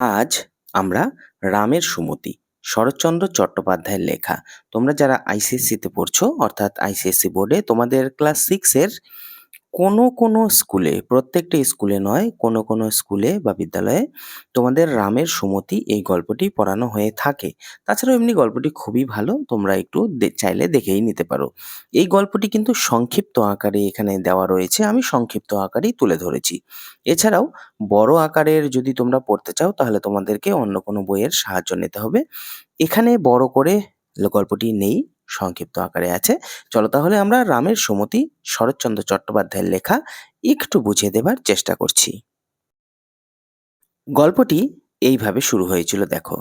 আজ আমরা রামের সুমতি শরৎচন্দ্র চট্টোপাধ্যায়ের লেখা। তোমরা যারা আইসিএসসিতে পড়ছো অর্থাৎ আইসিএসসি বোর্ডে তোমাদের ক্লাস সিক্সের কোনো কোনো স্কুলে, প্রত্যেকটা স্কুলে নয়, কোনো কোনো স্কুলে বা বিদ্যালয়ে তোমাদের রামের সুমতি এই গল্পটি পড়ানো হয়ে থাকে। তাছাড়াও এমনি গল্পটি খুবই ভালো, তোমরা একটু চাইলে দেখেই নিতে পারো। এই গল্পটি কিন্তু সংক্ষিপ্ত আকারে এখানে দেওয়া রয়েছে, আমি সংক্ষিপ্ত আকারেই তুলে ধরেছি। এছাড়াও বড় আকারের যদি তোমরা পড়তে চাও তাহলে তোমাদেরকে অন্য কোনো বইয়ের সাহায্য নিতে হবে। এখানে বড় করে গল্পটি নেই, সংক্ষিপ্ত আকারে আছে। চলো তাহলে আমরা রামের সুমতি শরৎচন্দ্র চট্টোপাধ্যায়ের লেখা একটু বুঝিয়ে দেবার চেষ্টা করছি। গল্পটি এইভাবে শুরু হয়েছিল, দেখো।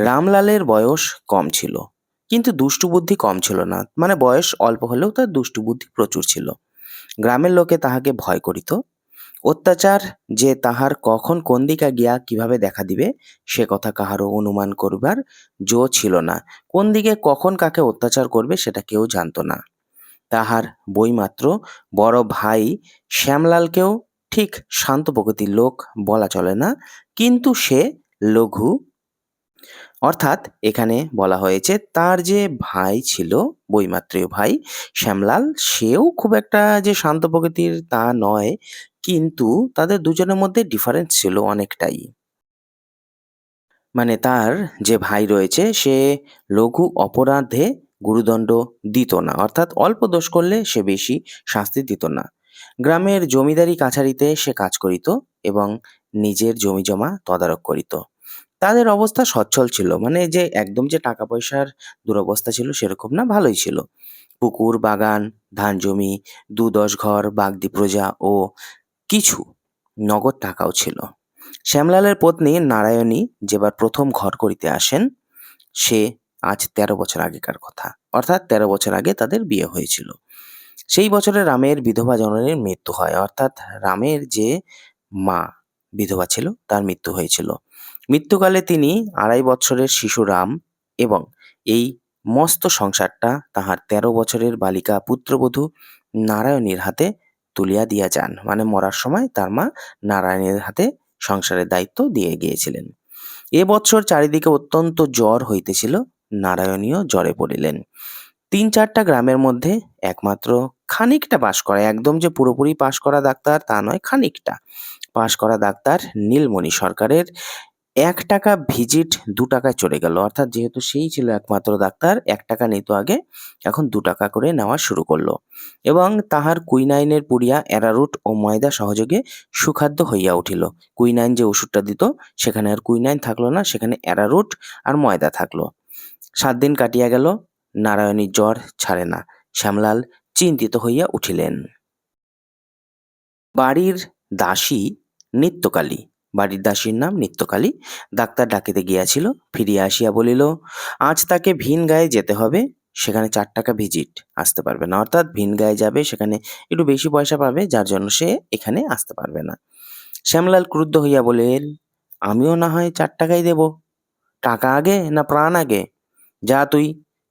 রামলালের বয়স কম ছিল, কিন্তু দুষ্টু বুদ্ধি কম ছিল না। মানে বয়স অল্প হলেও তার দুষ্টু বুদ্ধি প্রচুর ছিল। গ্রামের লোকে তাহাকে ভয় করিত। অত্যাচার যে তাহার কখন কোন দিকে গিয়া কিভাবে দেখা দিবে সে কথা কাহারও অনুমান করবার জো ছিল না। কোন দিকে কখন কাকে অত্যাচার করবে সেটা কেউ জানতো না। তাহার বইমাত্র বড় ভাই শ্যামলালকেও ঠিক শান্ত প্রকৃতির লোক বলা চলে না, কিন্তু সে লঘু। অর্থাৎ এখানে বলা হয়েছে তার যে ভাই ছিল, বইমাত্রেয় ভাই শ্যামলাল, সেও খুব একটা যে শান্ত প্রকৃতির তা নয়, কিন্তু তাদের দুজনের মধ্যে ডিফারেন্স ছিল অনেকটাই। মানে তার যে ভাই রয়েছে সে লঘু অপরাধে গুরুদণ্ড দিত না, অর্থাৎ অল্প দোষ করলে সে বেশি শাস্তি দিত না। গ্রামের জমিদারি কাছারিতে সে কাজ করিত এবং নিজের জমি জমা তদারক করিত। তাদের অবস্থা সচ্ছল ছিল, মানে যে একদম যে টাকা পয়সার দুরবস্থা ছিল সেরকম না, ভালোই ছিল। পুকুর, বাগান, ধান জমি, ২-১০ ঘর, বাগদি প্রজা ও কিছু নগদ টাকাও ছিল। শ্যামলালের পত্নী নারায়ণী যেবার প্রথম ঘর করিতে আসেন, সে আজ ১৩ বছর আগেকার কথা, অর্থাৎ ১৩ বছর আগে তাদের বিয়ে হয়েছিল। সেই বছরে রামের বিধবা জননীর মৃত্যু হয়, অর্থাৎ রামের যে মা বিধবা ছিল তার মৃত্যু হয়েছিল। মৃত্যুকালে তিনি ২.৫ বৎসরের শিশু রাম এবং এই মস্ত সংসারটা তাহার ১৩ বছরের বালিকা পুত্রবধূ নারায়ণীর হাতে তুলিয়া দিয়া যান। মানে মরার সময় তার মা নারায়ণীর হাতে সংসারের দায়িত্ব দিয়ে গিয়েছিলেন। এ বৎসর চারিদিকে অত্যন্ত জ্বর হইতেছিল, নারায়ণীও জ্বরে পড়িলেন। ৩-৪টা গ্রামের মধ্যে একমাত্র খানিকটা পাস করা, একদম যে পুরোপুরি পাস করা ডাক্তার তা নয়, খানিকটা পাস করা ডাক্তার নীলমণি সরকারের ৳১ ভিজিট ৳২ চড়ে গেল। অর্থাৎ যেহেতু সেই ছিল একমাত্র ডাক্তার, ৳১ নিত আগে, এখন ৳২ করে নেওয়া শুরু করল। এবং তাহার কুইনাইনের পুড়িয়া অ্যারারুট ও ময়দা সহযোগে সুখাদ্য হইয়া উঠিল। কুইনাইন যে ওষুধটা দিত সেখানে আর কুইনাইন থাকলো না, সেখানে অ্যারারুট আর ময়দা থাকলো। ৭ দিন কাটিয়া গেল, নারায়ণীর জ্বর ছাড়ে না। শ্যামলাল চিন্তিত হইয়া উঠিলেন। বাড়ির দাসী নিত্যকালী, বাড়ির দাসীর নাম নিত্যকালী, ডাক্তার ডাকিতে গিয়াছিল। ফিরিয়া আসিয়া বলিল, আজ তাকে ভিন গাঁয়ে যেতে হবে, সেখানে ৳৪ ভিজিট, আসতে পারবে না। অর্থাৎ ভিন গাঁয়ে যাবে, সেখানে একটু বেশি পয়সা পাবে, যার জন্য সে এখানে আসতে পারবে না। শ্যামলাল ক্রুদ্ধ হইয়া বলিলেন, আমিও না হয় ৳৪ দেব, টাকা আগে না প্রাণ আগে? যা তুই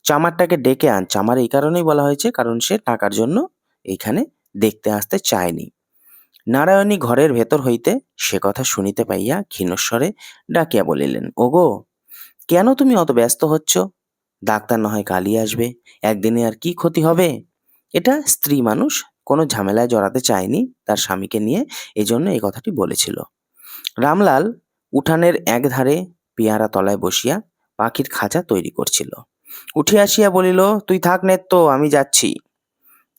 চামারটাকে ডেকে আন। চামার এই কারণেই বলা হয়েছে কারণ সে টাকার জন্য এইখানে দেখতে আসতে চায়নি। নারায়ণী ঘরের ভেতর হইতে সে কথা শুনিতে পাইয়া ক্ষীণস্বরে ডাকিয়া বলিলেন, ওগো, কেন তুমি অত ব্যস্ত হচ্ছ? ডাক্তার না হয় কালই আসবে, একদিনে আর কি ক্ষতি হবে? এটা স্ত্রী মানুষ, কোনো ঝামেলায় জড়াতে চায়নি তার স্বামীকে নিয়ে, এজন্য এই কথাটি বলেছিল। রামলাল উঠানের একধারে পেয়ারা তলায় বসিয়া পাখির খাঁচা তৈরি করছিল। উঠিয়া আসিয়া বলিল, তুই থাক নেত্য, আমি যাচ্ছি।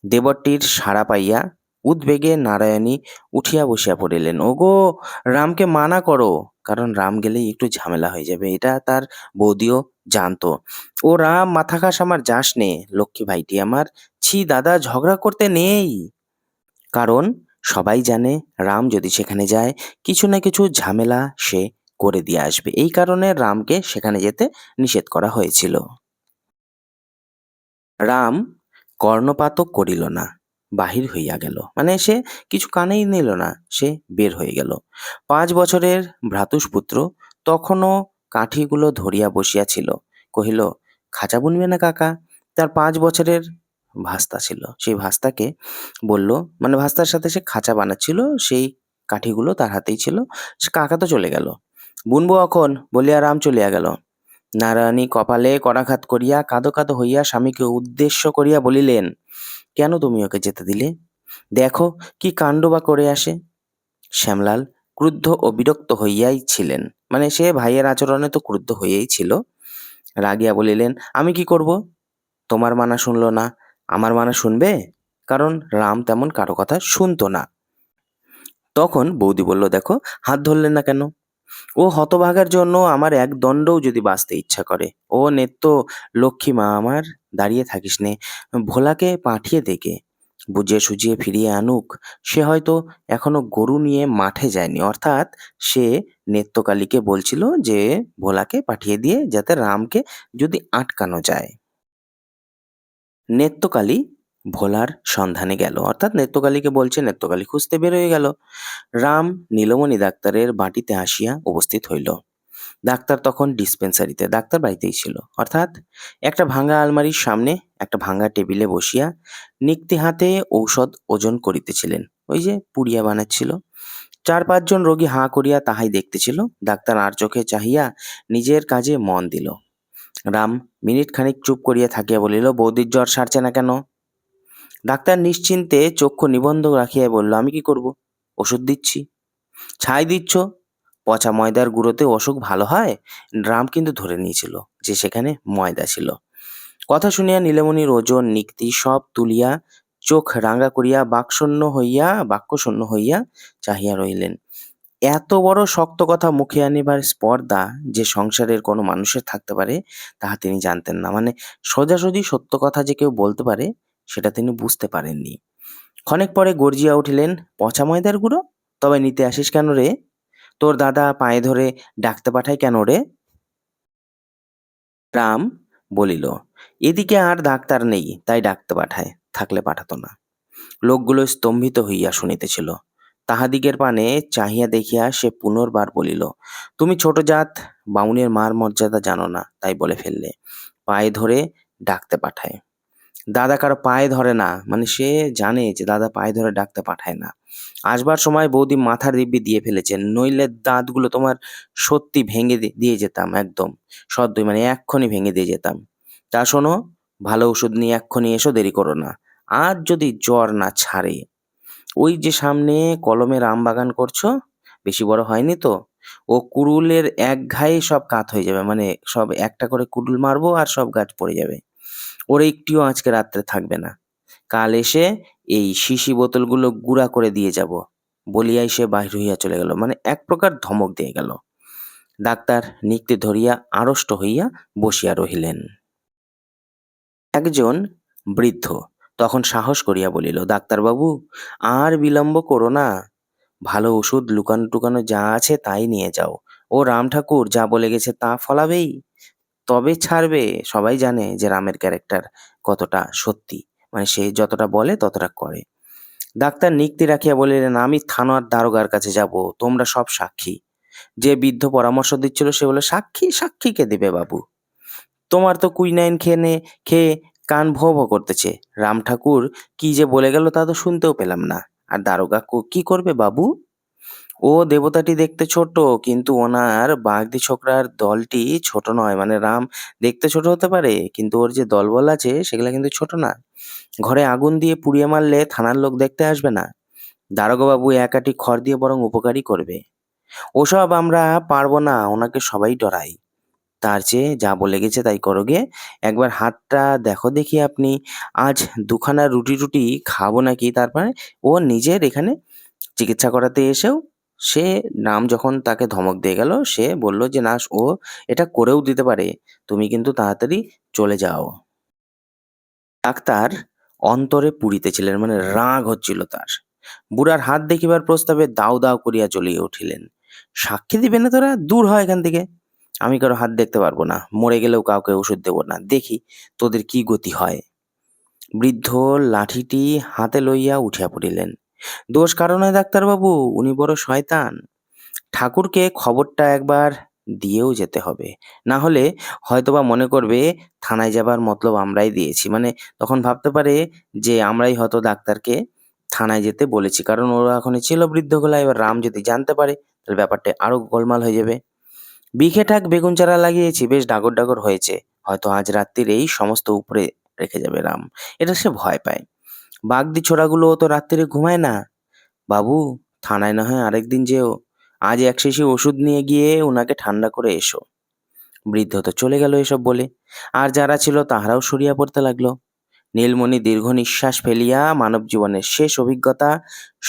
দেবরটির সাড়া পাইয়া উদ্বেগে নারায়ণী উঠিয়া বসিয়া পড়িলেন। ওগো, রামকে মানা করো, কারণ রাম গেলেই একটু ঝামেলা হয়ে যাবে, এটা তার বৌদিও জানতো। ও রাম, মাথা খাস আমার, যাস নে, লক্ষ্মী ভাইটি আমার। ছি দাদা, ঝগড়া করতে নেই। কারণ সবাই জানে রাম যদি সেখানে যায় কিছু না কিছু ঝামেলা সে করে দিয়ে আসবে, এই কারণে রামকে সেখানে যেতে নিষেধ করা হয়েছিল। রাম কর্ণপাতও করিল না, বাহির হইয়া গেল। মানে সে কিছু কানেই নিল না, সে বের হয়ে গেল। ৫ বছরের ভ্রাতুষ্পুত্র তখনও কাঠিগুলো ধরিয়া বসিয়াছিল। কহিল, খাঁচা বুনবে না কাকা? তার ৫ বছরের ভাস্তা ছিল, সেই ভাস্তাকে বলল, মানে ভাস্তার সাথে সে খাঁচা বানাচ্ছিল, সেই কাঠিগুলো তার হাতেই ছিল। সে কাকা তো চলে গেল। বুনবো অখন বলিয়া রাম চলিয়া গেল। নারায়ণী কপালে করাঘাত করিয়া কাঁদো কাঁদো হইয়া স্বামীকে উদ্দেশ্য করিয়া বলিলেন, কেন তুমি ওকে যেতে দিলে? দেখো কি কাণ্ড বা করে আসে। শ্যামলাল ক্রুদ্ধ ও বিরক্ত হইয়াই ছিলেন, মানে সে ভাইয়ের আচরণে তো ক্রুদ্ধ হইয়াই ছিল। রাগিয়া বলিলেন, আমি কি করব? তোমার মানা শুনলো না, আমার মানা শুনবে? কারণ রাম তেমন কারো কথা শুনতো না। তখন বৌদি বলল, দেখো হাত ধরলেন না কেন? ও হতভাগার জন্য আমার এক দণ্ডও যদি বাঁচতে ইচ্ছা করে। ও নেত্য লক্ষ্মী মা আমার, দাঁড়িয়ে থাকিস নে, ভোলাকে পাঠিয়ে দেখে বুঝিয়ে সুঝিয়ে ফিরিয়ে আনুক। সে হয়তো এখনো গরু নিয়ে মাঠে যায়নি, অর্থাৎ সে নেত্যকালীকে বলছিল যে ভোলাকে পাঠিয়ে দিয়ে যাতে রামকে যদি আটকানো যায়। নেত্যকালী ভোলার সন্ধানে গেল, অর্থাৎ নেত্যকালীকে বলছে, নেত্যকালী খুঁজতে বেরোয় গেল। রাম নীলমণি ডাক্তারের বাটিতে আসিয়া উপস্থিত হইল। ডাক্তার তখন ডিসপেন্সারিতে, ডাক্তার বাড়িতেই ছিল, অর্থাৎ একটা ভাঙা আলমারির সামনে একটা ভাঙা টেবিলে বসিয়া নিক্তি হাতে ঔষধ ওজন করিতেছিলেন, ওই যে পুড়িয়া বানাচ্ছিল। 4-5 জন রোগী হাঁ করিয়া তাহাই দেখতেছিল। ডাক্তার আর চোখে চাহিয়া নিজের কাজে মন দিল। রাম মিনিট খানিক চুপ করিয়া থাকিয়া বলিল, বৌদির জ্বর সারছে না কেন? ডাক্তার নিশ্চিন্তে চক্ষু নিবন্ধ রাখিয়া বলল, আমি কি করব? ওষুধ দিচ্ছি। ছাই দিচ্ছ? পচা ময়দার গুঁড়োতে অসুখ ভালো হয়? রাম কিন্তু ধরে নিয়েছিল যে সেখানে ময়দা ছিল। কথা শুনিয়া নীলমণির ওজন নিক্তি সব তুলিয়া চোখ রাঙা করিয়া বাক্যশূন্য হইয়া চাহিয়া রহিলেন। এত বড় শক্ত কথা মুখে আনিবার স্পর্ধা যে সংসারের কোনো মানুষের থাকতে পারে তাহা তিনি জানতেন না, মানে সোজাসুজি সত্য কথা যে কেউ বলতে পারে সেটা তিনি বুঝতে পারেননি। ক্ষণেক পরে গর্জিয়া উঠিলেন, পচা ময়দার গুঁড়ো? তবে নিতে আসিস কেন রে? তোর দাদা পায়ে ধরে ডাকতে পাঠায় কেন রে? রাম বলিল, এদিকে আর ডাক্তার নেই তাই ডাকতে পাঠায়, থাকলে পাঠাতো না। লোকগুলো স্তম্ভিত হইয়া শুনিতেছিল। তাহাদিগের পানে চাহিয়া দেখিয়া সে পুনর্বার বলিল, তুমি ছোট জাত, বামুনের মার মর্যাদা জানো না, তাই বলে ফেললে। পায়ে ধরে ডাকতে পাঠায়। দাদা কারো পায়ে ধরে না, মানে সে জানে যে দাদা পায়ে ধরে ডাকতে পাঠায় না। আসবার সময় বৌদি মাথার দিব্যি দিয়ে ফেলেছেন, নইলে দাঁতগুলো তোমার সত্যি ভেঙে দিয়ে যেতাম একদম সদ্যই, মানে এক্ষুনি ভেঙে দিয়ে যেতাম। তা শোনো, ভালো ওষুধ নিয়ে এক্ষুনি এসো, দেরি করো না। আর যদি জ্বর না ছাড়ে, ওই যে সামনে কলমের আম বাগান করছো, বেশি বড় হয়নি তো, ও কুড়ুলের এক ঘায়ে সব কাত হয়ে যাবে, মানে সব একটা করে কুড়ুল মারবো আর সব গাছ পড়ে যাবে। ওর একটিও আজকে রাত্রে থাকবে না। কাল এসে এই শিশি বোতলগুলো গুঁড়া করে দিয়ে যাব। বলিয়াই সে বাহির হইয়া চলে গেল, মানে এক প্রকার ধমক দিয়ে গেল। ডাক্তার নিক্তি ধরিয়া আড়ষ্ট হইয়া বসিয়া রহিলেন। একজন বৃদ্ধ তখন সাহস করিয়া বলিল, ডাক্তারবাবু আর বিলম্ব করো না, ভালো ওষুধ লুকানো টুকানো যা আছে তাই নিয়ে যাও। ও রাম ঠাকুর যা বলে গেছে তা ফলাবেই, তবে ছাড়বে। সবাই জানে যে রামের ক্যারেক্টার কতটা সত্যি, মানে সে যতটা বলে ততটা করে। ডাক্তার নিক্তি রাখিয়া বলিলেন, আমি থানার দারোগার কাছে যাব, তোমরা সব সাক্ষী। যে বৃদ্ধ পরামর্শ দিচ্ছিল সে বলে, সাক্ষী? সাক্ষী কে দেবে বাবু? তোমার তো কুইনাইন খেয়ে কান ভো ভো করতেছে। রাম ঠাকুর কি যে বলে গেল তা তো শুনতেও পেলাম না। আর দারোগা কি করবে বাবু? ও দেবতাটি দেখতে ছোট, কিন্তু ওনার বাগদি ছোকরার দলটি ছোট নয়। মানে রাম দেখতে ছোট হতে পারে, কিন্তু ওর যে দলবল আছে সেগুলা কিন্তু ছোট না। ঘরে আগুন দিয়ে পুড়িয়ে মারলে থানার লোক দেখতে আসবে না। দারোগা বাবু এক আঁটি খড় দিয়ে বরং উপকারই করবে। ওসব আমরা পারবো না, ওনাকে সবাই ডরাই। তার চেয়ে যা বলে গেছে তাই করো গে। একবার হাতটা দেখো দেখি আপনি, আজ দুখানা রুটি টুটি খাবো নাকি। তারপরে ও নিজের এখানে চিকিৎসা করাতে এসেও সে, রাম যখন তাকে ধমক দিয়ে গেল, সে বলল যে না, ও এটা করেও দিতে পারে, তুমি কিন্তু তাড়াতাড়ি চলে যাও। ডাক্তার অন্তরে পুড়িতেছিলেন, মানে রাগ হচ্ছিল তার। বুড়ার হাত দেখিবার প্রস্তাবে দাউ দাউ করিয়া জ্বলিয়া উঠিলেন। সাক্ষী দিবে না তোরা, দূর হয় এখান থেকে। আমি কারো হাত দেখতে পারবো না, মরে গেলেও কাউকে ওষুধ দেবো না, দেখি তোদের কি গতি হয়। বৃদ্ধ লাঠিটি হাতে লইয়া উঠিয়া পড়িলেন। দোষ কারো নয় ডাক্তারবাবু, উনি বড় শয়তান। ঠাকুরকে খবরটা একবার দিয়েও যেতে হবে, না হলে হয়তোবা মনে করবে থানায় যাবার মতলব আমরাই দিয়েছি, মানে তখন ভাবতে পারে যে আমরাই হয়তো ডাক্তারকে থানায় যেতে বলেছি, কারণ ওরা এখন ছিল বৃদ্ধ গোলা। এবার রাম যদি জানতে পারে তাহলে ব্যাপারটা আরো গোলমাল হয়ে যাবে। বিঘে ঠাক বেগুন চারা লাগিয়েছি, বেশ ডাগর ডাগর হয়েছে। হয়তো আজ রাত্রির এই সমস্ত উপরে রেখে যাবে রাম। এটা সে ভয় পায়। বাগদি ছোড়াগুলো তো রাত্তিরে ঘুমায় না। বাবু, থানায় না হয় আরেকদিন যেও। আজ এক শিশি ওষুধ নিয়ে গিয়ে উনাকে ঠান্ডা করে এসো। বৃদ্ধ তো চলে গেল এসব বলে। আর যারা ছিল তাহারাও সরিয়া পড়তে লাগলো। নীলমণি দীর্ঘ নিঃশ্বাস ফেলিয়া মানব জীবনের শেষ অভিজ্ঞতা,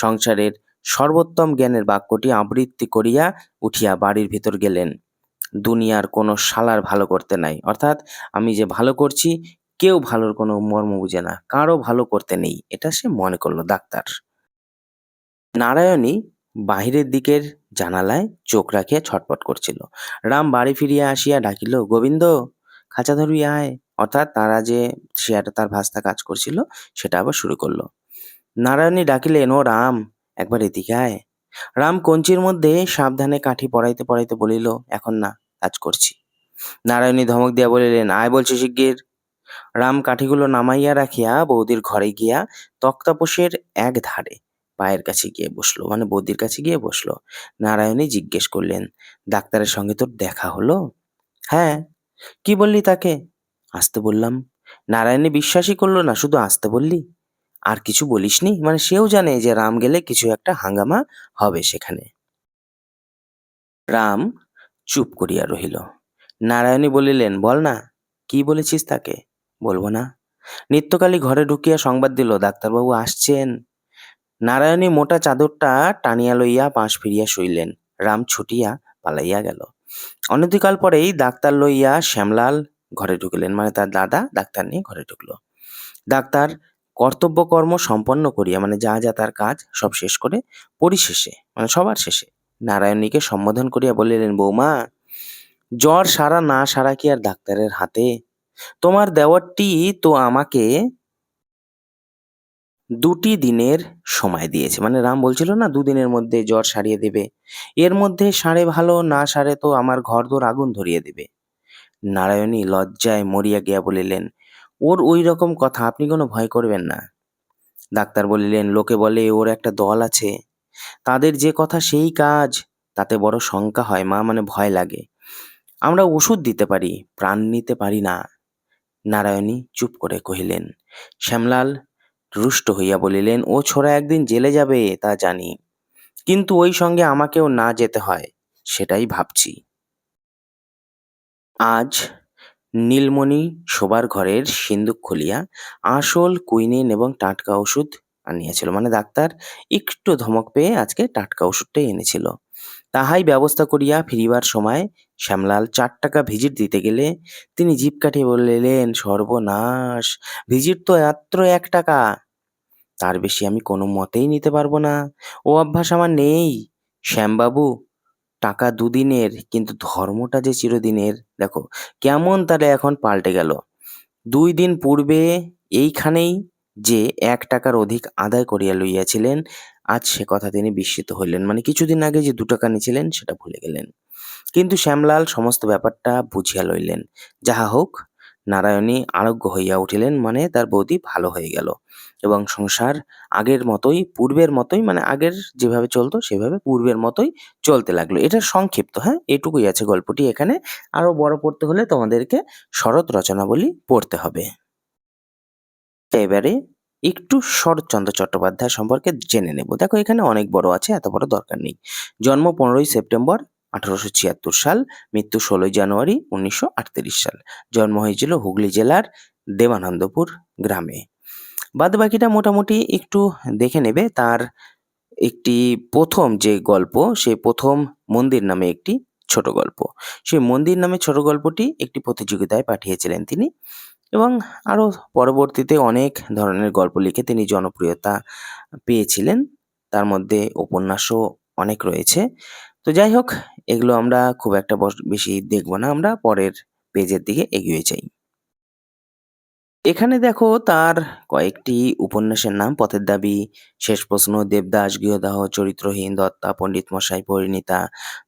সংসারের সর্বোত্তম জ্ঞানের বাক্যটি আবৃত্তি করিয়া উঠিয়া বাড়ির ভিতর গেলেন। দুনিয়ার কোনো শালার ভালো করতে নাই, অর্থাৎ আমি যে ভালো করছি কেউ ভালোর কোনো মর্ম বুঝে না, কারো ভালো করতে নেই, এটা সে মনে করলো ডাক্তার। নারায়ণী বাহিরের দিকের জানালায় চোখ রাখিয়া ছটপট করছিল। রাম বাড়ি ফিরিয়া আসিয়া ডাকিল, গোবিন্দ, খাঁচা ধরুই আয়। অর্থাৎ তারা যে শেয়ারে তার ভাস্তা কাজ করছিল সেটা আবার শুরু করলো। নারায়ণী ডাকিলেন, ও রাম, একবার এদিকে আয়। রাম কঞ্চির মধ্যে সাবধানে কাঠি পড়াইতে পড়াইতে বলিল, এখন না, কাজ করছি। নারায়ণী ধমক দিয়া বলিলেন, আয় বলছি শিগগির। রাম কাঠিগুলো নামাইয়া রাখিয়া বৌদির ঘরে গিয়া তক্তাপোষের এক ধারে পায়ের কাছে গিয়ে বসলো, মানে বৌদির কাছে গিয়ে বসলো। নারায়ণী জিজ্ঞেস করলেন, ডাক্তারের সঙ্গে তোর দেখা হলো? হ্যাঁ। কি বললি তাকে? আসতে বললাম। নারায়ণী বিশ্বাসই করলো না, শুধু আসতে বললি? আর কিছু বলিসনি? মানে সেও জানে যে রাম গেলে কিছু একটা হাঙ্গামা হবে সেখানে। রাম চুপ করিয়া রহিল। নারায়ণী বলিলেন, বল না, কি বলেছিস তাকে? বলবো না। নিত্যকালী ঘরে ঢুকিয়া সংবাদ দিল, ডাক্তারবাবু আসছেন। নারায়ণী মোটা চাদরটা টানিয়া লইয়া পাশ ফিরিয়া শুইলেন। রাম ছুটিয়া পালাইয়া গেল। অনতিকাল পরেই ডাক্তার লইয়া শ্যামলাল ঘরে ঢুকিলেন, মানে তার দাদা ডাক্তার নিয়ে ঘরে ঢুকলো। ডাক্তার কর্তব্যকর্ম সম্পন্ন করিয়া, মানে যা যা তার কাজ সব শেষ করে পরিশেষে, মানে সবার শেষে নারায়ণীকে সম্বোধন করিয়া বলিলেন, বৌমা, জ্বর সারা না সারা কি আর ডাক্তারের হাতে? তোমার দেওয়ারটি তো আমাকে ২টি দিনের সময় দিয়েছে। মানে রাম বলছিল না ২ দিনের মধ্যে জ্বর সারিয়ে দেবে। এর মধ্যে সারে ভালো, না সারে তো আমার ঘরদোর আগুন ধরিয়ে দেবে। নারায়ণী লজ্জায় মরিয়া গিয়া বলিলেন, ওর ওই রকম কথা, আপনি কোনো ভয় করবেন না। ডাক্তার বলিলেন, লোকে বলে ওর একটা দল আছে, তাদের যে কথা সেই কাজ। তাতে বড় শঙ্কা হয় মা, মানে ভয় লাগে। আমরা ওষুধ দিতে পারি, প্রাণ নিতে পারি না। নারায়ণী চুপ করে কহিলেন। শ্যামলাল রুষ্ট হইয়া বলিলেন, ও ছোড়া একদিন জেলে যাবে তা জানি, কিন্তু ওই সঙ্গে আমাকেও না যেতে হয়, সেটাই ভাবছি। আজ নীলমণি শোবার ঘরের সিন্দুক খুলিয়া আসল কুইনিন এবং টাটকা ওষুধ আনিয়াছিল, মানে ডাক্তার একটু ধমক পেয়ে আজকে টাটকা ওষুধটাই এনেছিল। তাহাই ব্যবস্থা করিয়া ফিরিবার সময় শ্যামলাল 4 টাকা ভিজিট দিতে গেলে তিনি জিভ কাটিয়া বলিলেন, সর্বনাশ, ভিজিট তো মাত্র 1 টাকা, তার বেশি আমি কোনো মতেই নিতে পারবো না। ও অভ্যাস আমার নেই। শ্যামবাবু, টাকা 2 দিনের, কিন্তু ধর্মটা যে চিরদিনের। দেখো কেমন তাহলে এখন পাল্টে গেল। 2 দিন পূর্বে এইখানেই যে 1 টাকার অধিক আদায় করিয়া লইয়াছিলেন, আজ সে কথা তিনি বিস্মিত হইলেন, মানে কিছুদিন আগে যে 2 টাকা নিয়েছিলেন সেটা ভুলে গেলেন। কিন্তু শ্যামলাল সমস্ত ব্যাপারটা বুঝিয়া লইলেন। যাহা হোক, নারায়ণী আরোগ্য হইয়া উঠিলেন, মানে তার বৌদি ভালো হয়ে গেল এবং সংসার আগের মতোই, পূর্বের মতোই, মানে আগের যেভাবে চলতো সেভাবে পূর্বের মতোই চলতে লাগলো। এটা সংক্ষিপ্ত, হ্যাঁ, এটুকুই আছে গল্পটি এখানে। আরো বড় পড়তে হলে তোমাদেরকে শরৎ রচনাবলী পড়তে হবে। এবারে একটু শরৎচন্দ্র চট্টোপাধ্যায় সম্পর্কে জেনে নেব। দেখো এখানে অনেক বড় আছে, এত বড় দরকার নেই। জন্ম 15ই সেপ্টেম্বর 1876 সাল, মৃত্যু 16ই জানুয়ারি 1938 সাল। জন্ম হয়েছিল হুগলি জেলার দেবানন্দপুর গ্রামে। বাদবাকিটা মোটামুটি একটু দেখে নেবে। তার একটি প্রথম যে গল্প, সেই প্রথম মন্দির নামে একটি ছোট গল্প, সেই মন্দির নামে ছোট গল্পটি একটি প্রতিযোগিতায় পাঠিয়েছিলেন তিনি, এবং আরো পরবর্তীতে অনেক ধরনের গল্প লিখে তিনি জনপ্রিয়তা পেয়েছিলেন। তার মধ্যে উপন্যাসও অনেক রয়েছে। তো যাই হোক, এগুলো আমরা খুব একটা বেশি দেখব না, আমরা পরের পেজের দিকে এগিয়ে যাই। এখানে দেখো তার কয়েকটি উপন্যাসের নাম: পথের দাবি, শেষ প্রশ্ন, দেবদাস, গৃহদাহ, চরিত্রহীন, দত্তা, পণ্ডিত মশাই, পরিণীতা,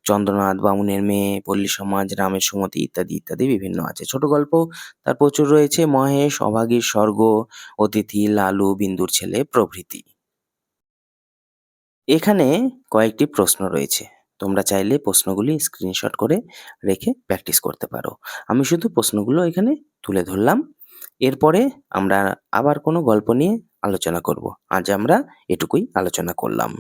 চন্দ্রনাথ, বামুনের মেয়ে, পল্লী সমাজ, রামের সুমতি ইত্যাদি ইত্যাদি বিভিন্ন আছে। ছোট গল্প তার প্রচুর রয়েছে: মহেশ, অভাগীর স্বর্গ, অতিথি, লালু, বিন্দুর ছেলে প্রভৃতি। এখানে কয়েকটি প্রশ্ন রয়েছে। তোমরা চাইলে প্রশ্নগুলি স্ক্রিনশট করে রেখে প্র্যাকটিস করতে পারো। আমি শুধু প্রশ্নগুলো এখানে তুলে ধরলাম। এরপরে আমরা আবার কোনো গল্প নিয়ে আলোচনা করব। আজ আমরা এটুকুই আলোচনা করলাম।